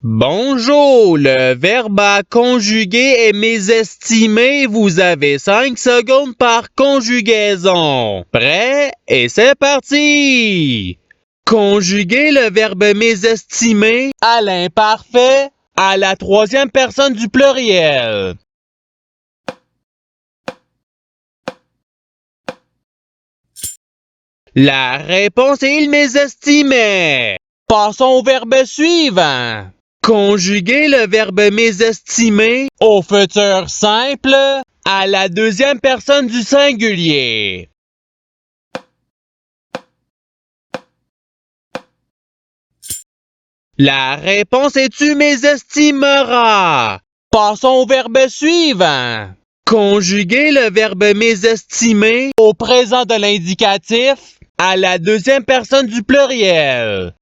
Bonjour, le verbe à conjuguer est mésestimé. Vous avez 5 secondes par conjugaison. Prêt? Et c'est parti! Conjuguer le verbe mésestimer à l'imparfait à la troisième personne du pluriel. La réponse est il mésestimait. Passons au verbe suivant. Conjuguer le verbe mésestimer au futur simple à la deuxième personne du singulier. La réponse est tu mésestimeras. Passons au verbe suivant. Conjuguer le verbe mésestimer au présent de l'indicatif à la deuxième personne du pluriel.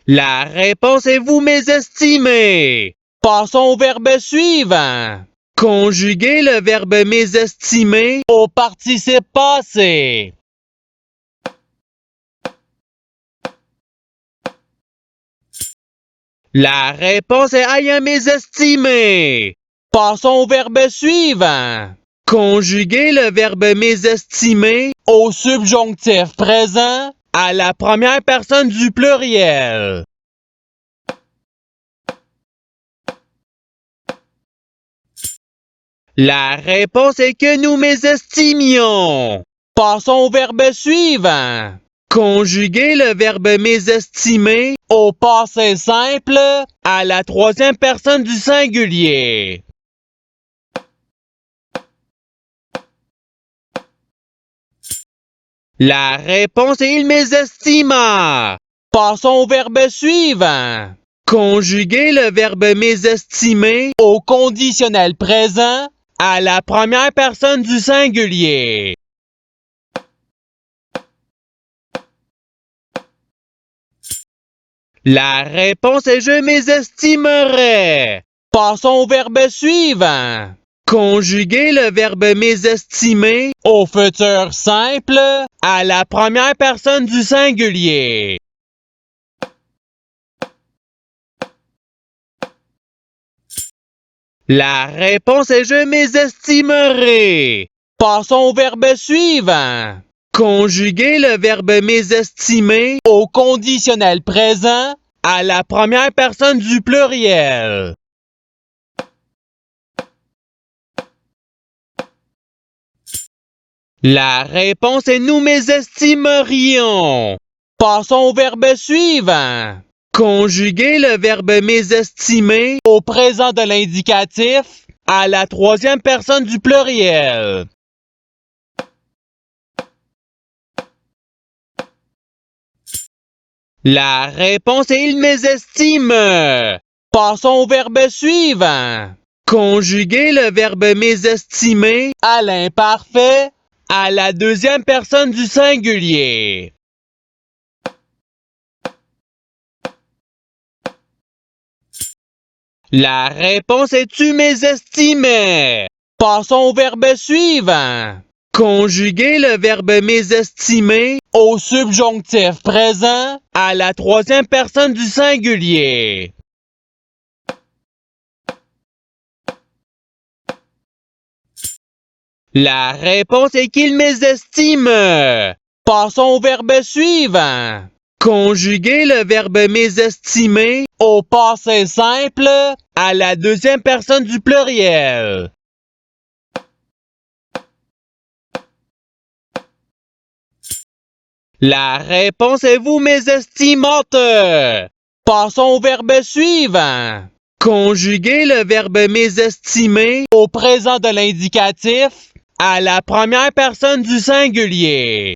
La réponse est vous mésestimez. Passons au verbe suivant. Conjuguer le verbe mésestimer au participe passé. La réponse est ayant mésestimé. Passons au verbe suivant. Conjuguer le verbe mésestimer au subjonctif présent à la première personne du pluriel. La réponse est que nous mésestimions. Passons au verbe suivant. Conjuguer le verbe mésestimer au passé simple à la troisième personne du singulier. La réponse est il mésestima. Passons au verbe suivant. Conjuguer le verbe mésestimer au conditionnel présent à la première personne du singulier. La réponse est je mésestimerais. Passons au verbe suivant. Conjuguer le verbe mésestimer au futur simple à la première personne du singulier. La réponse est je mésestimerai. Passons au verbe suivant. Conjuguer le verbe mésestimer au conditionnel présent à la première personne du pluriel. La réponse est nous mésestimerions. Passons au verbe suivant. Conjuguer le verbe mésestimer au présent de l'indicatif à la troisième personne du pluriel. La réponse est il mésestime. Passons au verbe suivant. Conjuguer le verbe mésestimer à l'imparfait à la deuxième personne du singulier. La réponse est tu mésestimais. Passons au verbe suivant. Conjuguer le verbe mésestimer au subjonctif présent à la troisième personne du singulier. La réponse est qu'il mésestime. Passons au verbe suivant. Conjuguer le verbe mésestimer au passé simple à la deuxième personne du pluriel. La réponse est vous mésestimante. Passons au verbe suivant. Conjuguer le verbe mésestimer au présent de l'indicatif à la première personne du singulier.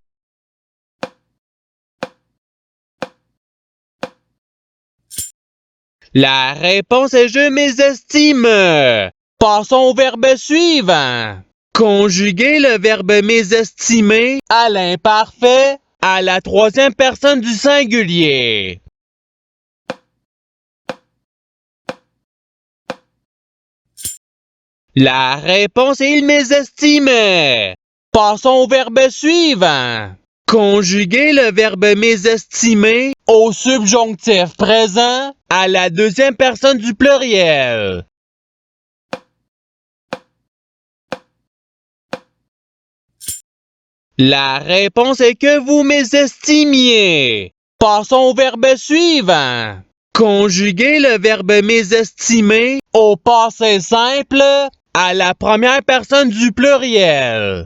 La réponse est je mésestime. Passons au verbe suivant. Conjuguer le verbe mésestimer à l'imparfait à la troisième personne du singulier. La réponse est il mésestimait. Passons au verbe suivant. Conjuguez le verbe mésestimer au subjonctif présent à la deuxième personne du pluriel. La réponse est que vous mésestimiez. Passons au verbe suivant. Conjuguez le verbe mésestimer au passé simple à la première personne du pluriel.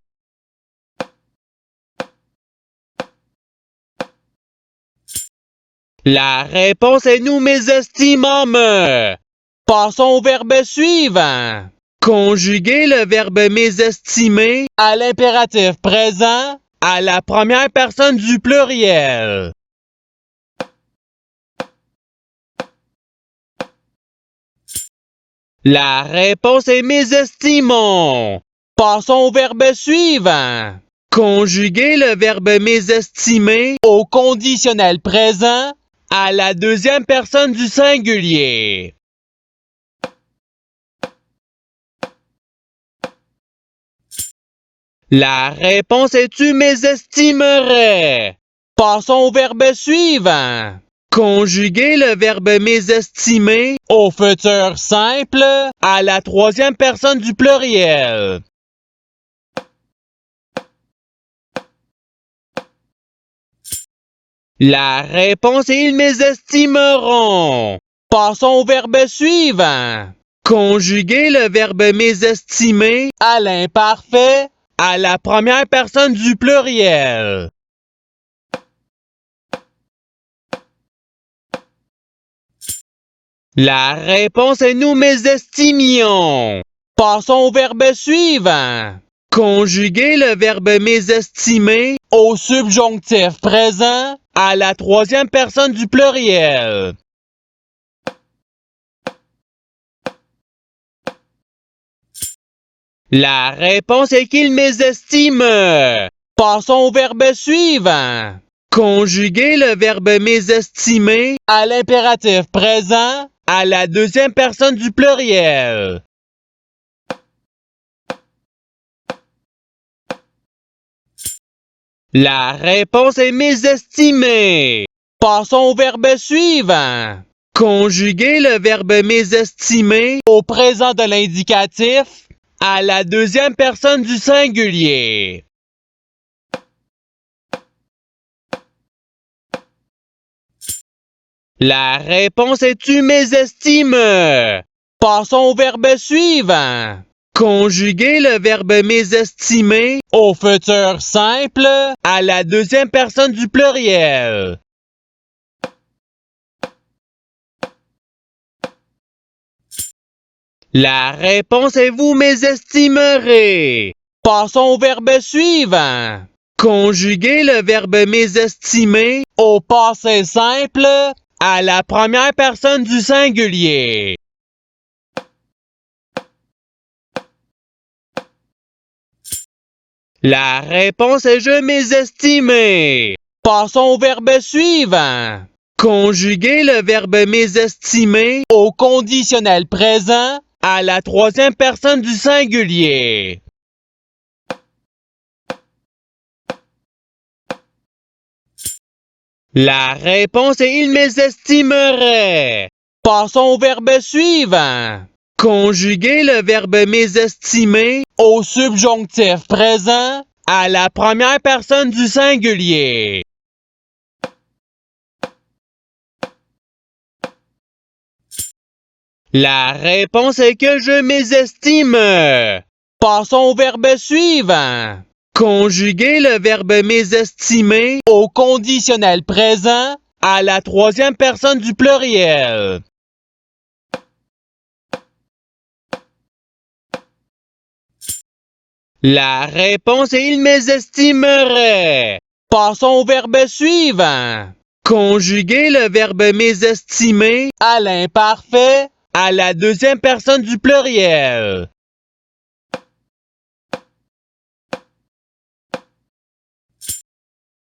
La réponse est nous mésestimâmes. Passons au verbe suivant. Conjuguez le verbe mésestimer à l'impératif présent à la première personne du pluriel. La réponse est mésestimons. Passons au verbe suivant. Conjuguez le verbe mésestimer au conditionnel présent à la deuxième personne du singulier. La réponse est tu mésestimerais. Passons au verbe suivant. Conjuguez le verbe mésestimer au futur simple à la troisième personne du pluriel. La réponse est ils mésestimeront. Passons au verbe suivant. Conjuguez le verbe mésestimer à l'imparfait à la première personne du pluriel. La réponse est nous mésestimions. Passons au verbe suivant. Conjuguez le verbe mésestimer au subjonctif présent à la troisième personne du pluriel. La réponse est qu'il mésestime. Passons au verbe suivant. Conjuguez le verbe mésestimer à l'impératif présent à la deuxième personne du pluriel. La réponse est mésestimer. Passons au verbe suivant. Conjuguez le verbe mésestimer au présent de l'indicatif à la deuxième personne du singulier. La réponse est tu mésestimes. Passons au verbe suivant. Conjuguez le verbe mésestimer au futur simple à la deuxième personne du pluriel. La réponse est vous mésestimerez. Passons au verbe suivant. Conjuguez le verbe mésestimer au passé simple à la première personne du singulier. La réponse est je mésestimer. Passons au verbe suivant. Conjuguez le verbe mésestimer au conditionnel présent à la troisième personne du singulier. La réponse est il mésestimerait. Passons au verbe suivant. Conjuguez le verbe mésestimer au subjonctif présent à la première personne du singulier. La réponse est que je mésestime. Passons au verbe suivant. Conjuguez le verbe mésestimer au conditionnel présent à la troisième personne du pluriel. La réponse est il mésestimerait. Passons au verbe suivant. Conjuguez le verbe mésestimer à l'imparfait à la deuxième personne du pluriel.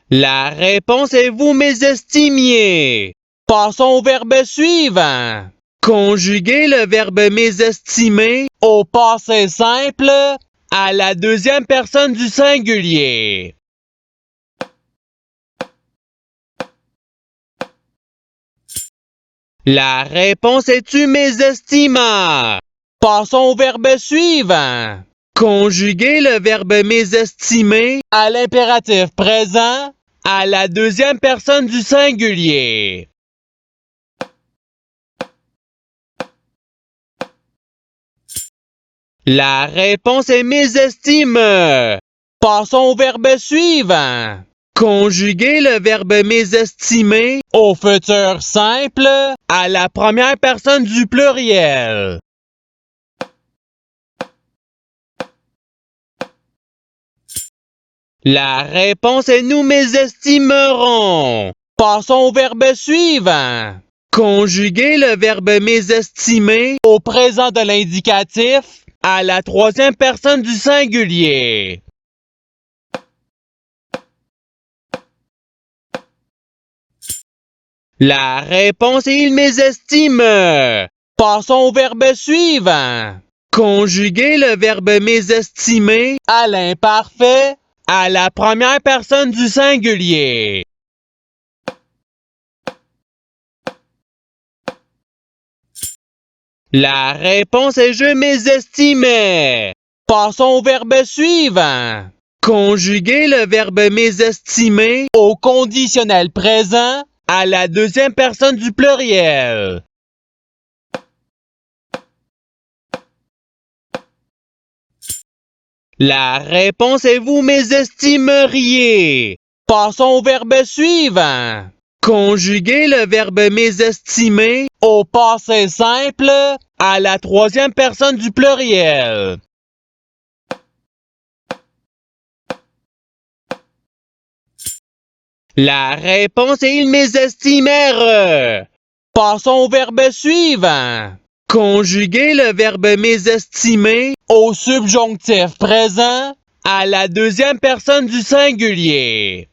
La réponse est vous mésestimiez. Passons au verbe suivant. Conjuguez le verbe mésestimer au passé simple à la deuxième personne du singulier. La réponse est tu mésestimas. Passons au verbe suivant. Conjuguer le verbe mésestimer à l'impératif présent à la deuxième personne du singulier. La réponse est mésestime. Passons au verbe suivant. Conjuguer le verbe mésestimer au futur simple à la première personne du pluriel. La réponse est nous mésestimerons. Passons au verbe suivant. Conjuguer le verbe mésestimer au présent de l'indicatif à la troisième personne du singulier. La réponse est il mésestime. Passons au verbe suivant. Conjuguer le verbe mésestimer à l'imparfait à la première personne du singulier. La réponse est je mésestimais. Passons au verbe suivant. Conjuguer le verbe mésestimer au conditionnel présent à la deuxième personne du pluriel. La réponse est vous mésestimeriez. Passons au verbe suivant. Conjuguer le verbe mésestimer au passé simple à la troisième personne du pluriel. La réponse est ils mésestimèrent. Passons au verbe suivant. Conjuguer le verbe mésestimer au subjonctif présent à la deuxième personne du singulier.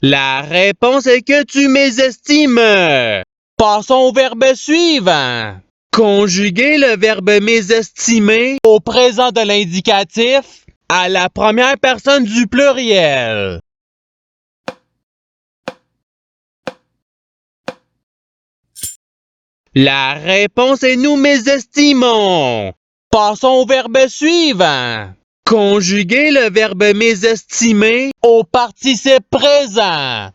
La réponse est que tu mésestimes. Passons au verbe suivant. Conjuguer le verbe mésestimer au présent de l'indicatif à la première personne du pluriel. La réponse est nous mésestimons. Passons au verbe suivant. Conjuguer le verbe mésestimer au participe présent.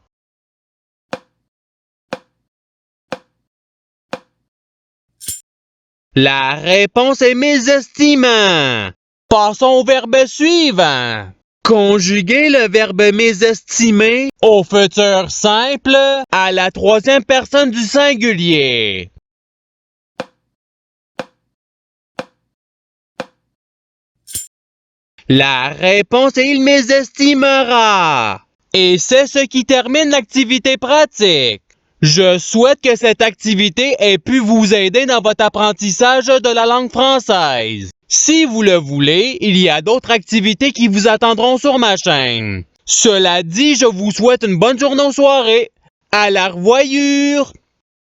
La réponse est mésestimant. Passons au verbe suivant. Conjuguer le verbe mésestimer au futur simple à la troisième personne du singulier. La réponse est il mésestimera. Et c'est ce qui termine l'activité pratique. Je souhaite que cette activité ait pu vous aider dans votre apprentissage de la langue française. Si vous le voulez, il y a d'autres activités qui vous attendront sur ma chaîne. Cela dit, je vous souhaite une bonne journée ou soirée. À la revoyure!